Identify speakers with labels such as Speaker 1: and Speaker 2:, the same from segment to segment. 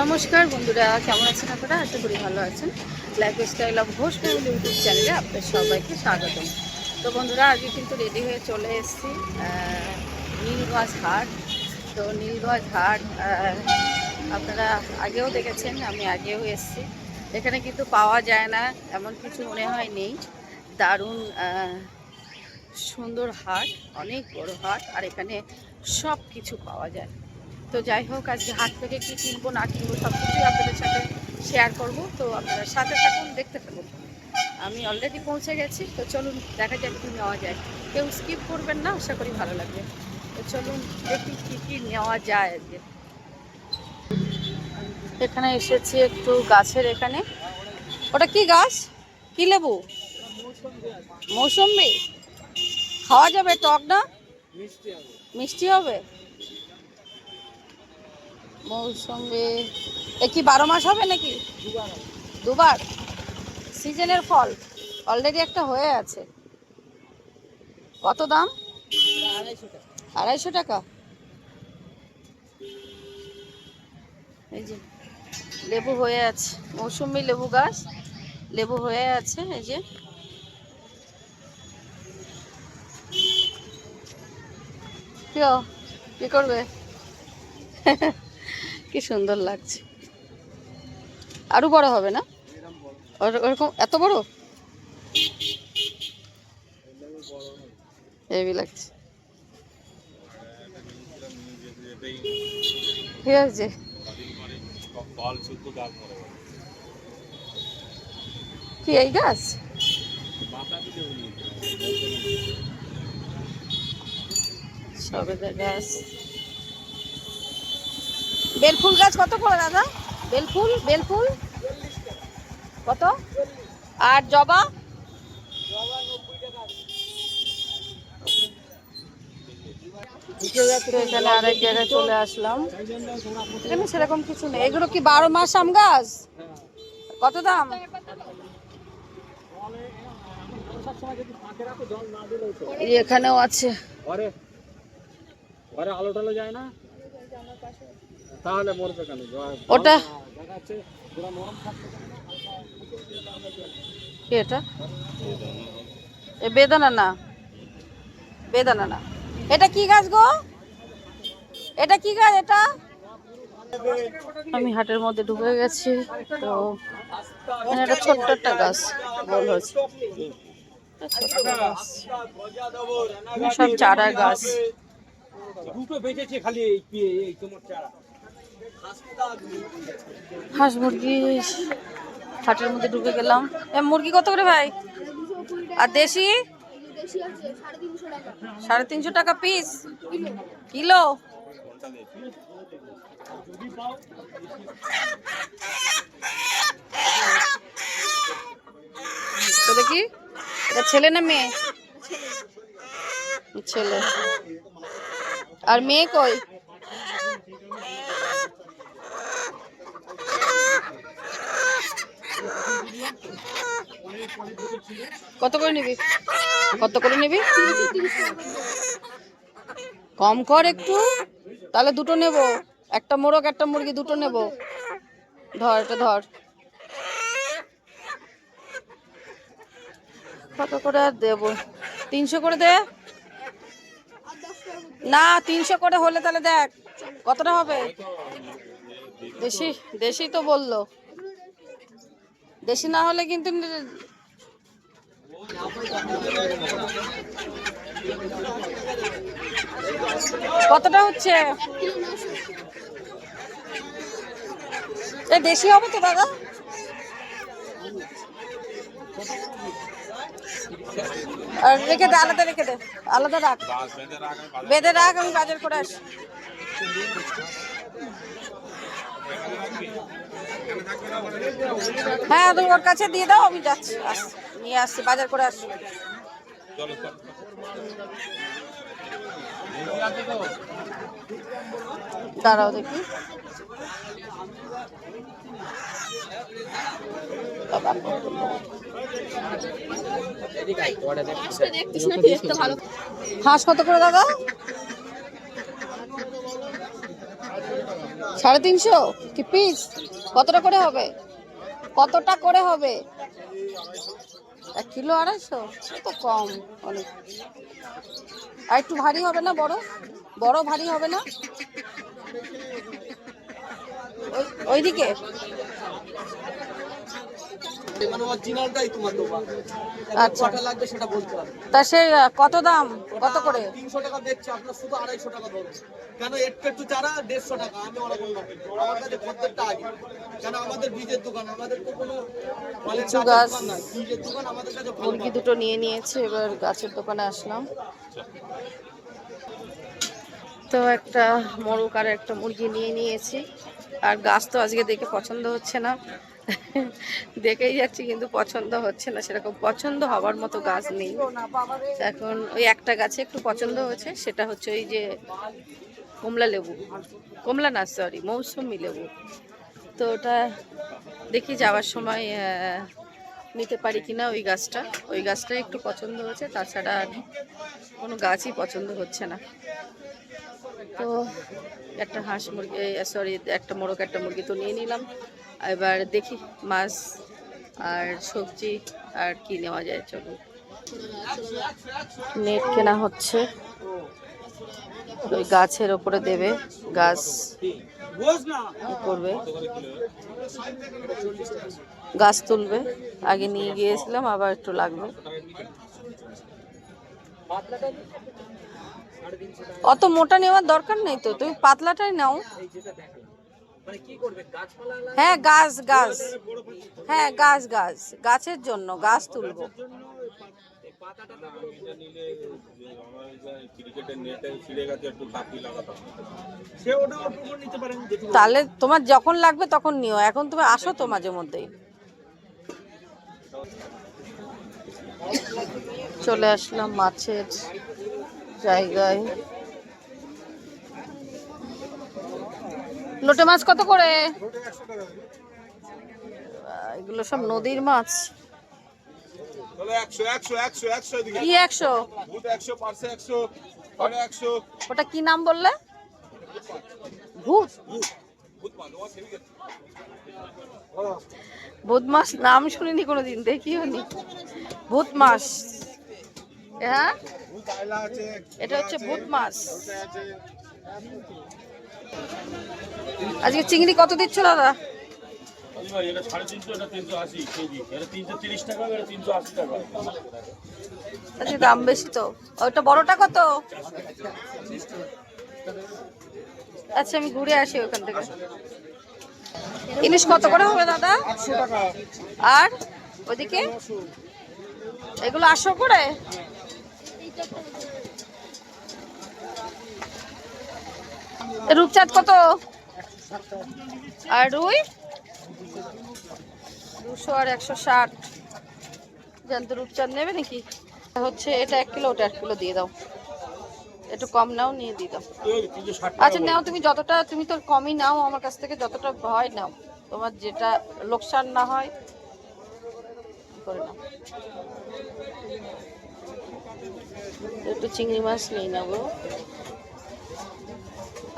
Speaker 1: নমস্কার বন্ধুরা, কেমন আছেন আপনারা? আশা করি ভালো আছেন। Lifestyle of Ghosh family YouTube চ্যানেলে আপনাদের সবাইকে স্বাগতম। তো বন্ধুরা, আজকে কিন্তু রেডি হয়ে চলে এসেছি নীলগঞ্জ হাট। তো নীলগঞ্জ হাট আপনারা আগেও দেখেছেন, আমি আগেও এসেছি। এখানে কিন্তু পাওয়া যায় না এমন কিছু মনে হয় নেই। দারুণ সুন্দর হাট, অনেক বড় হাট, আর এখানে সব কিছু পাওয়া যায়। তো যাই হোক, আজকে হাট থেকে কী কিনবো না কিনবো সব কিছুই আপনাদের সাথে শেয়ার করব। তো আপনারা সাথে থাকুন, দেখতে থাকুন। আমি অলরেডি পৌঁছে গেছি, তো চলুন দেখা যাক কী নেওয়া যায়। কেউ স্কিপ করবেন না, আশা করি ভালো লাগবে। তো চলুন দেখি কী কী নেওয়া যায় আজকে। এখানে এসেছি একটু গাছের এখানে। ওটা কি গাছ? কি লেবু? মৌসম্বি। খাওয়া যাবে? টক না? মিষ্টি হবে। মৌসম্বি এ কি 12 মাস হবে নাকি? দুবার। সিজনের ফল, অলরেডি একটা হয়ে আছে। কত দাম? 250 টাকা। এই যে লেবু হয়ে আছে, মৌসুমি লেবু গাছ, লেবু হয়ে আছে। এই যে কি করবে? কি সুন্দর লাগছে। আরো বড় হবে না? ওরকম এত বড় হেভি লাগছে। ঠিক আছে। কি এই গাছ? সবেদা গাছ। বেলফুল গাছ কত করে দাদা? বেলফুল বেলফুল কত? আর জবা? এখানে আরেক জায়গায় চলে আসলাম। এখানে সেরকম কিছু নেই। এগুলো কি 12 মাস আম গাছ? কত দাম? এখানেও আছে।
Speaker 2: আলো টালো যায় না, তাহলে মরবে কেন?
Speaker 1: ওটা কি? এটা বেদানা না, বেদানা না। এটা কি গাছ গো? এটা কি গাছ এটা? আমি হাটের মধ্যে ঢুকে গেছি। তো এটা ছোট্ট একটা গাছ বল হচ্ছে, সব চারা গাছ। হাঁস মুরগি। হাটের মধ্যে ঢুকে গেলাম। মুরগি কত করে ভাই? আর দেশি? 350 টাকা পিস। কিলো? তো দেখি, এটা ছেলে না মেয়ে? ছেলে। আর মেয়ে কই? কত করে নিবি? কত করে নিবি? কম কর একটু, তাহলে দুটো নেব। একটা মোরগ একটা মুরগি দুটো নেব। ধর, এটা ধর। কত করে আর দেবো? 300 করে দে না। 300 করে হলে তাহলে দেখ কতটা হবে। দেশি দেশি তো বললো, দেশি না হলে কিন্তু। কতটা হচ্ছে? এ দেশি হবে তো দাদা? আর রেখে দে, আলাদা রেখে দে, আলাদা রাখ, বেঁধে রাখ, আমি বাজার করে আসি। হ্যাঁ, তুমি ওর কাছে দিয়ে দাও, আমি যাচ্ছি, নিয়ে আসছি, বাজার করে আসছি। দাঁড়াও দেখি। হাঁস কত করে দাদা? 350 কি পিস? কতটা করে হবে? কতটা করে হবে? 1 কিলো 250? তো কম অনেক। আর একটু ভারী হবে না? বড় বড় ভারী হবে না? ওইদিকে আচ্ছা, তা সে কত দাম? কত করে?
Speaker 2: 300 টাকা বেচছে, আপনার শুধু 250 টাকা ধরুন। কেন একটু চারা 150 টাকা, আমি ওরকম না, আমার কাছে খদ্দেরটা আগে। কেন আমাদের বীজের দোকান, আমাদের তো কোনো মালের
Speaker 1: লিচু গাছ,
Speaker 2: দোকান না, বীজের দোকান আমাদের কাছে।
Speaker 1: মুরগি দুটো নিয়ে নিয়েছে, এবার গাছের দোকানে আসলাম। তো একটা মোরগ আর একটা মুরগি নিয়ে নিয়েছি। আর গাছ তো আজকে দেখে পছন্দ হচ্ছে না, দেখেই যাচ্ছি কিন্তু পছন্দ হচ্ছে না, সেরকম পছন্দ হবার মতো গাছ নেই এখন। ওই একটা গাছে একটু পছন্দ হয়েছে, সেটা হচ্ছে ওই যে কমলা লেবু, কমলা না সরি মৌসুমি লেবু। তো ওটা দেখি যাওয়ার সময় নিতে পারি কিনা। ওই গাছটাই একটু পছন্দ হয়েছে, তাছাড়া আর কোনো গাছই পছন্দ হচ্ছে না। তো একটা হাঁস মুরগি সরি একটা মোরগ একটা মুরগি তো নিয়ে নিলাম। এবার দেখি মাছ আর সবজি আর কি নেওয়া যায়। চলুন, নেট কেনা হচ্ছে, ওই গাছের ওপরে দেবে, গাছ করবে, গাছ তুলবে। আগে নিয়ে গিয়েছিলাম, আবার একটু লাগবে। অত মোটা নেওয়ার দরকার নেই তো, তুমি পাতলাটাই নাও। হ্যাঁ গাছ গাছ, হ্যাঁ গাছ গাছ, গাছের জন্য গাছ তুলবো। তাহলে তোমার যখন লাগবে তখন নিও, এখন তুমি আসো তো মাঝে মধ্যেই। চলে আসলাম মাছের জায়গায়। লোটে মাছ কত করে? এগুলো সব নদীর মাছ। কি 100? ওটা কি নাম বললে? ভূত? ভূত মাছ নাম শুনিনি কোনোদিন, দেখিও নি। ভূত মাছ, হ্যাঁ এটা হচ্ছে ভূত মাছ। আজকে চিংড়ি কত দিচ্ছ দাদা? আজকে দাম বেশি তো। ওটা বড়টা কত? আচ্ছা আমি ঘুরে আসি ওখান থেকে। ইলিশ কত করে হবে দাদা? আর ওদিকে এগুলো 800 করে। রূপচাঁদ কত? আর রুই 200 আর 160। জানতো রূপচাঁদ নেবে নাকি? হচ্ছে এটা 1 কিলো, ওটা 1 কিলো দিয়ে দাও। একটু কম নাও, নিয়ে দিয়ে দাও। আচ্ছা নাও তুমি যতটা, তুমি তো কমই নাও আমার কাছ থেকে, যতটা হয় নাও, তোমার যেটা লোকসান না হয় করে নাও। একটু চিংড়ি মাছ নিয়ে নেবো,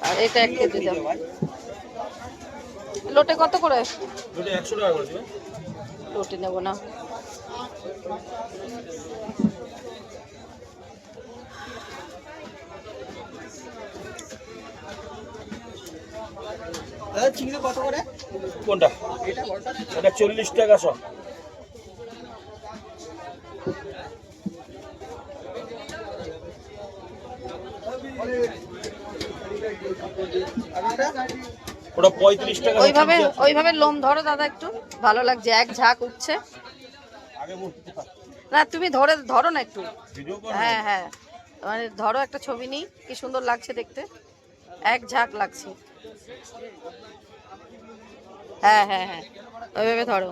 Speaker 1: আর এটা 1 কেজি দাও। লোটে কত করে?
Speaker 2: 100 টাকা করে দিবে।
Speaker 1: লোটে নেবো না।
Speaker 2: চিংড়ি কত করে? কোনটা? এটা 40 টাকা সব। ওটা 35 টাকা।
Speaker 1: ওইভাবে লোম ধরো দাদা, একটু ভালো লাগছে, এক ঝাঁক উঠছে। না তুমি ধরো না একটু। হ্যাঁ হ্যাঁ, মানে ধরো, একটা ছবি নিই, কি সুন্দর লাগছে দেখতে, এক ঝাঁক লাগছে। হ্যাঁ হ্যাঁ হ্যাঁ, ওইভাবে ধরো।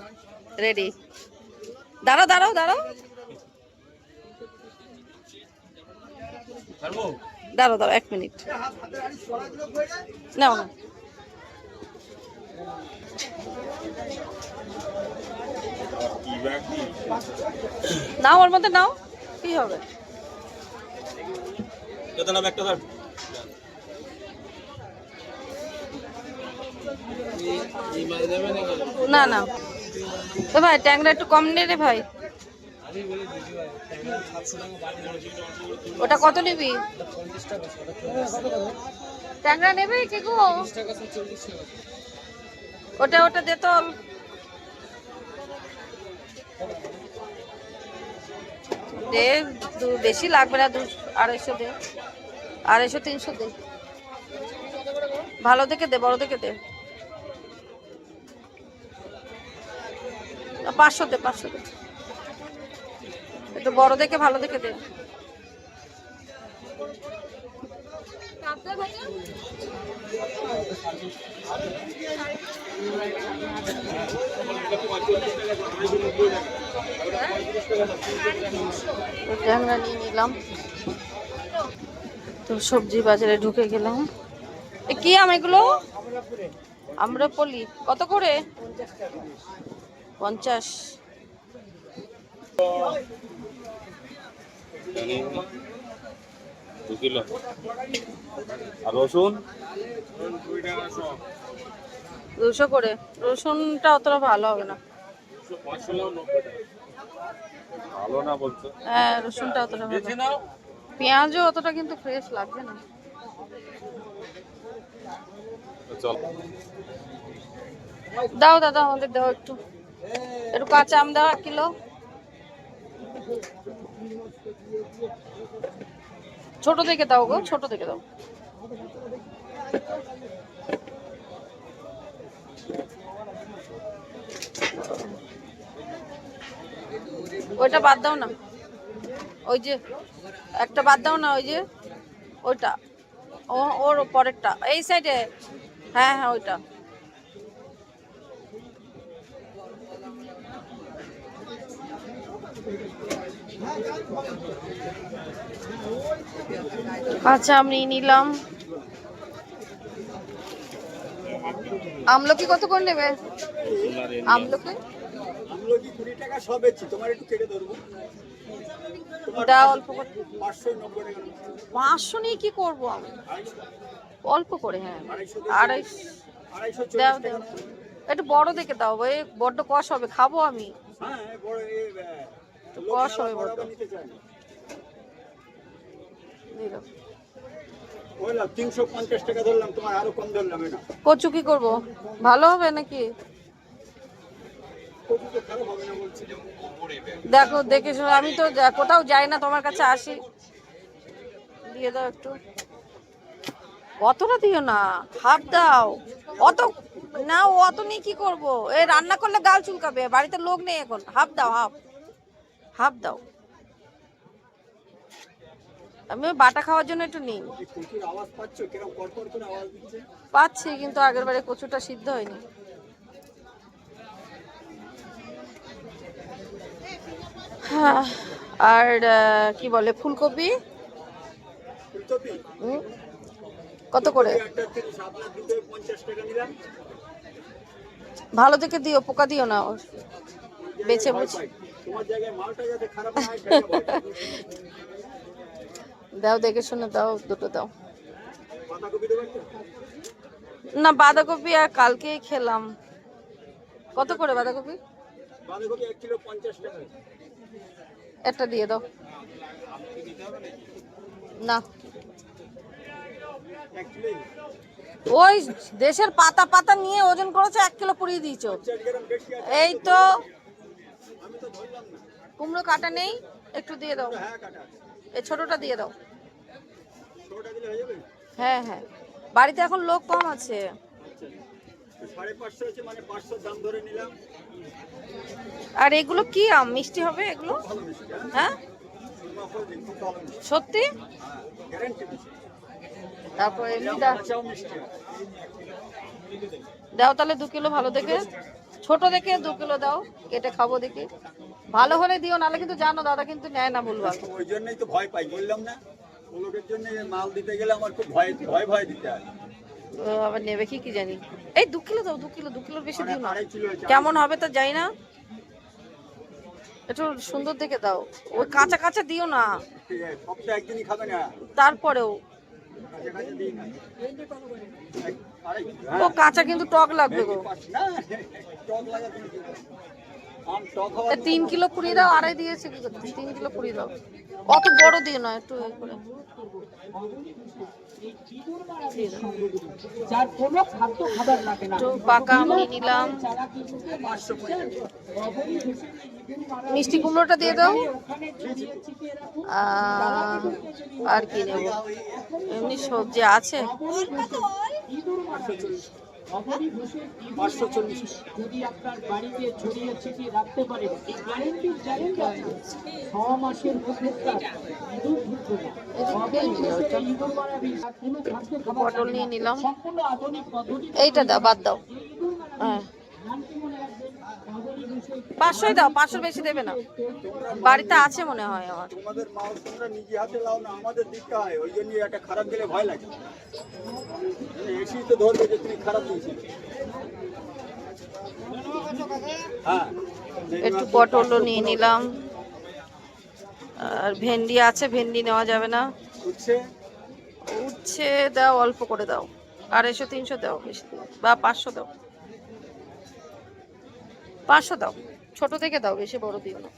Speaker 1: রেডি? দাঁড়াও দাঁড়াও দাঁড়াও দাঁড়াও দাঁড়াও, 1 মিনিট নাও না। নাও ওর মধ্যে নাও, কি হবে? না না তো ভাই ট্যাংরা একটু কম নে রে ভাই। ওটা কত নিবি? ট্যাংরা নেবে কি গো? ওটা ওটা দে তো। দে, বেশি লাগবে না, 200-250 দে, 250-300 দে, ভালো দেখে দে, বড় দেখে দে। 500 দে, 500 দে, একটু বড় দেখে ভালো দেখে দে। ট্যাংরা নিয়ে নিলাম, তো সবজি বাজারে ঢুকে গেলাম। কি আম এগুলো? আম্রপলি কত করে? 50।
Speaker 3: আর রসুন
Speaker 1: 200 করে। রসুনটা অতটা ভালো হবে না।
Speaker 3: ভালো না বলছো?
Speaker 1: হ্যাঁ, রসুনটা অতটা ভালো না। পেঁয়াজও অতটা কিন্তু ফ্রেশ লাগবে না।
Speaker 3: চল
Speaker 1: দাও দাদা, আমাদের দাও একটু, একটু কাঁচা আম দাও 1 কিলো। ছোট থেকে দাও গো, ছোট থেকে দাও। ওইটা বাদ দাও না, ওই যে একটা বাদ দাও না, ওই যে ওইটা, ওর পরেরটা এই সাইডে। হ্যাঁ হ্যাঁ ওইটা। আচ্ছা, আমি নিলাম। আমলকি কত করে নেবে? আমলকি
Speaker 2: 20 টাকা সব বেচছি, তোমার একটু কেটে ধরবো।
Speaker 1: দাও অল্প করে।
Speaker 2: 590 টাকা।
Speaker 1: 500 নিয়ে কি করবো আমি? অল্প করে, হ্যাঁ 250 দাও দাও। একটু বড় দেখে দাও ভাই, বড্ড কষ হবে, খাবো আমি।
Speaker 2: হ্যাঁ বড়
Speaker 1: কষ হবে বড্ড। দিল
Speaker 2: বললাম 350 টাকা ধরলাম, তোমার আরো কম ধরলাম। এটা
Speaker 1: কচু কি করবো, ভালো হবে নাকি?
Speaker 2: কচু তো খারাপ হবে না বলছি।
Speaker 1: দেখো দেখে শুনে, আমি তো কোথাও যাই না, তোমার কাছে আসি। দিয়ে দাও একটু, অতটা দিও না, হাফ দাও। অত না, অত নিয়ে কি করবো? এই রান্না করলে গাল চুলকাবে, বাড়িতে লোক নেই এখন। হাফ দাও, হাফ হাফ দাও। আমি বাটা খাওয়ার জন্য একটু নিই।
Speaker 2: কচুর আওয়াজ পাচ্ছ? কিরকম কড়কড় করে আওয়াজ দিচ্ছে।
Speaker 1: পাচ্ছি, কিন্তু আগের বারে কচুটা সিদ্ধ হয়নি। হ্যাঁ, আর কি বলে ফুলকপি?
Speaker 2: ফুলকপি
Speaker 1: কত করে?
Speaker 2: একটা 50 টাকা নিলাম।
Speaker 1: ভালো দেখে দিও, পোকা দিও না, ওর বেছে বুঝে
Speaker 2: তোমার জায়গায় মালটা যাতে খারাপ না হয় সেটা বলো।
Speaker 1: দাও, দেখে শুনে দাও, দুটো দাও।
Speaker 2: বাঁধাকপি দেবো একটা?
Speaker 1: না, বাঁধাকপি আর কালকেই খেলাম। কত করে বাঁধাকপি?
Speaker 2: বাঁধাকপি 1 কিলো 50 টাকা।
Speaker 1: একটা দিয়ে দাও। না,
Speaker 2: 1 কিলো
Speaker 1: ওই দেশের পাতা পাতা নিয়ে ওজন করেছে, 1 কিলো পুড়িয়ে দিয়েছো।
Speaker 2: 4 গ্রাম বেশি আছে।
Speaker 1: এই তো
Speaker 2: আমি তো ধরলাম না।
Speaker 1: কুমড়ো কাটা নেই, একটু দিয়ে দাও।
Speaker 2: হ্যাঁ কাটা আছে।
Speaker 1: এই ছোটটা দিয়ে দাও।
Speaker 2: ছোটটা দিলে হয়ে যাবে?
Speaker 1: হ্যাঁ হ্যাঁ, বাড়িতে এখন লোক কম আছে।
Speaker 2: আচ্ছা, 550 আছে, মানে 500 দাম ধরে নিলাম।
Speaker 1: আর এগুলো কি আম, মিষ্টি হবে এগুলো?
Speaker 2: ভালো মিষ্টি,
Speaker 1: হ্যাঁ
Speaker 2: মাফল দিন, খুব ভালো মিষ্টি।
Speaker 1: সত্যি?
Speaker 2: হ্যাঁ, গ্যারান্টি মিষ্টি।
Speaker 1: তারপর এমনি দাও।
Speaker 2: কাঁচাও মিষ্টি।
Speaker 1: দাও তাহলে 2 কিলো ভালো দেখে, ছোট দেখে 2 কিলো দাও, কেটে খাবো দেখি। ভালো হলে দিও, নাহলে কিন্তু জানো দাদা কিন্তু নেয় না, বলবো।
Speaker 2: ওই জন্যই তো ভয় পাই, বললাম না। লোকের জন্য মাল দিতে গেলে আমার খুব ভয় ভয় ভয় দিতে হয়।
Speaker 1: আবার নেবে কি জানি। এই 2 কিলো দাও, 2 কিলো, 2 কিলোর বেশি দিও না।
Speaker 2: 2.5 কিলো হয়েছে।
Speaker 1: কেমন হবে তা জানি না, একটু সুন্দর দেখে দাও। ওই কাঁচা কাঁচা দিও না,
Speaker 2: সপ্তাহে একদিনই খাবে না।
Speaker 1: তারপরেও ও কাঁচা কিন্তু টক লাগবে গো। 3 কিলো পুড়িয়ে দাও, আড়াই দিয়েছে কি করতে, 3 কিলো পুড়িয়ে দাও, অত বড় দিয়ে নয়, একটু এই করে দিয়ে দাও। একটু পাকা আম নিয়ে নিলাম, মিষ্টি কুমড়োটা দিয়ে দাও, আর কি নেব, এমনি সবজি আছে।
Speaker 4: যদি আপনার বাড়িতে ছড়িয়ে ছিটিয়ে রাখতে পারেন, এই গ্যারান্টির জানেন যে 6 মাসের মধ্যে
Speaker 1: পটল নিয়ে নিলাম, এইটা দাও, বাদ দাও, হ্যাঁ 500ই দাও, 500 বেশি দেবে না, বাড়িতে আছে মনে হয় আমার।
Speaker 5: তোমাদের মাউস তোমরা নিজে হাতে লাও না, আমাদের দিকটা হয়, ওই জন্য একটা খারাপ গেলে ভয় লাগে, এসি তো ধরবে যে তুমি খারাপ দিয়েছি। হ্যাঁ,
Speaker 1: একটু পটলও নিয়ে নিলাম, আর ভেন্ডি আছে, ভেন্ডি নেওয়া যাবে না,
Speaker 5: উঠছে
Speaker 1: উচ্ছে দাও, অল্প করে দাও, 250-300 দাও, বেশি দাও, বা 500 দাও, 500 দাও, ছোট থেকে দাও, বেশি বড় দিও না।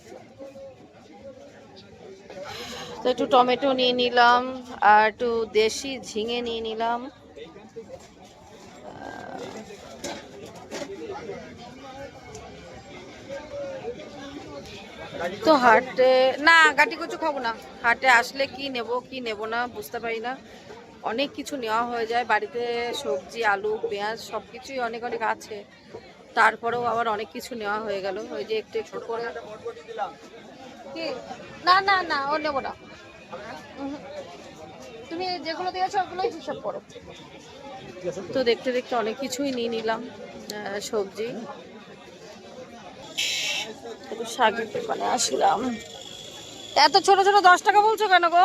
Speaker 1: তো একটু টমেটো নিয়ে নিলাম, আর একটু দেশি ঝিঙে নিয়ে নিলাম, তো হাটে না গাটি কচু খাবো না, হাটে আসলে কি নেব না বুঝতে পারি না, অনেক কিছু নেওয়া হয়ে যায় বাড়িতে, সবজি আলু পেঁয়াজ সব কিছুই অনেক অনেক আছে, তারপরেও আবার অনেক কিছু নেওয়া হয়ে গেল, ওই যে একটু একটু করে। কি না না না, ও নেবো না, তুমি যেগুলো দিয়েছো ওগুলোই হিসাব করো। তো দেখতে দেখতে অনেক কিছুই নিয়ে নিলাম সবজি, একটু শাকের দোকানে আসলাম। এত ছোট ছোট 10 টাকা বলছো কেন গো?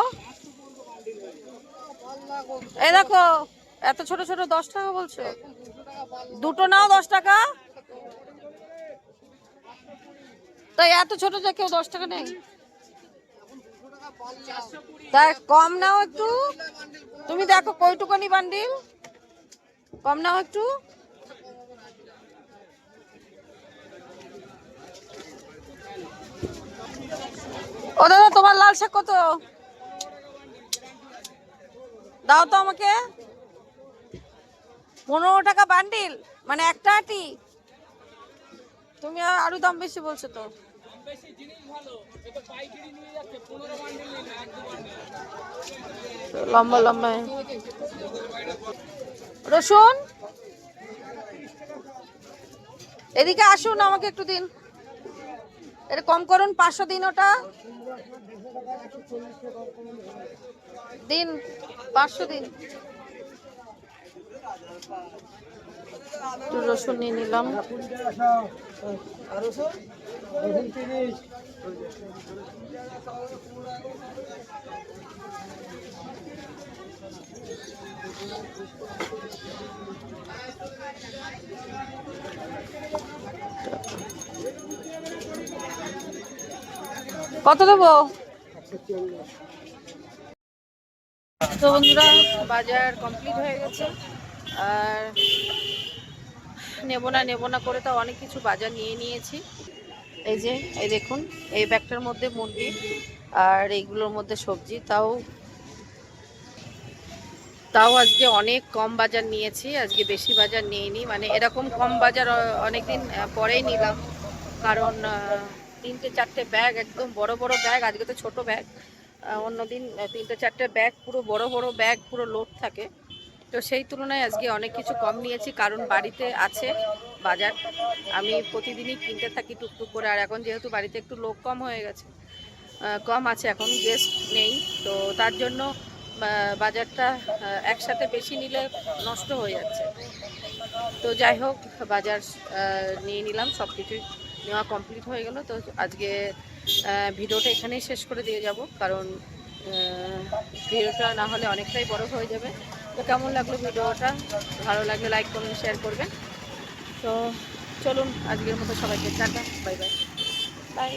Speaker 1: এই দেখো এত ছোট ছোট 10 টাকা বলছো, দুটো নাও 10 টাকা, তাই এত ছোট যে কেউ 10 টাকা নেই, তাই কম নাও একটু, তুমি দেখো কয়টুকানি বান্ডিল, কম নাও একটু। ও দাদা তোমার লাল শাক কত দাও তো আমাকে, 15 টাকা বান্ডিল, মানে একটা আটি, তুমি আরো দাম বেশি বলছো তো। লম্বা লম্বা রসুন, এদিকে আসুন, আমাকে একটু দিন, এটা কম করুন, 500 দিন, ওটা দিন, 500 দিন। একটু রসুন নিয়ে নিলাম, কত দেবো? তো বন্ধুরা বাজার কমপ্লিট হয়ে গেছে, আর নেব না করে তো অনেক কিছু বাজার নিয়ে নিয়েছি। এই যে এই দেখুন, এই ব্যাগটার মধ্যে মুরগি আর এইগুলোর মধ্যে সবজি, তাও আজকে অনেক কম বাজার নিয়েছি, আজকে বেশি বাজার নিইনি, মানে এরকম কম বাজার অনেকদিন পরেই নিলাম, কারণ 3-4টে ব্যাগ, একদম বড় বড় ব্যাগ, আজকে তো ছোট ব্যাগ, অন্যদিন 3-4টে ব্যাগ, পুরো বড় বড় ব্যাগ, পুরো লোড থাকে, তো সেই তুলনায় আজকে অনেক কিছু কম নিয়েছি, কারণ বাড়িতে আছে বাজার, আমি প্রতিদিনই কিনতে থাকি টুকটুক করে, আর এখন যেহেতু বাড়িতে একটু লোক কম হয়ে গেছে, কম আছে, এখন গেস্ট নেই, তো তার জন্য বাজারটা একসাথে বেশি নিলে নষ্ট হয়ে যাচ্ছে, তো যাই হোক বাজার নিয়ে নিলাম, সব কিছুই নেওয়া কমপ্লিট হয়ে গেল। তো আজকে ভিডিওটা এখানেই শেষ করে দিয়ে যাব, কারণ ভিডিওটা না হলে অনেকটাই বড় হয়ে যাবে। তো কেমন লাগলো ভিডিওটা, ভালো লাগলে লাইক করুন, শেয়ার করবেন। তো চলুন আজকের মতো সবাইকে টাটা, বাই বাই বাই।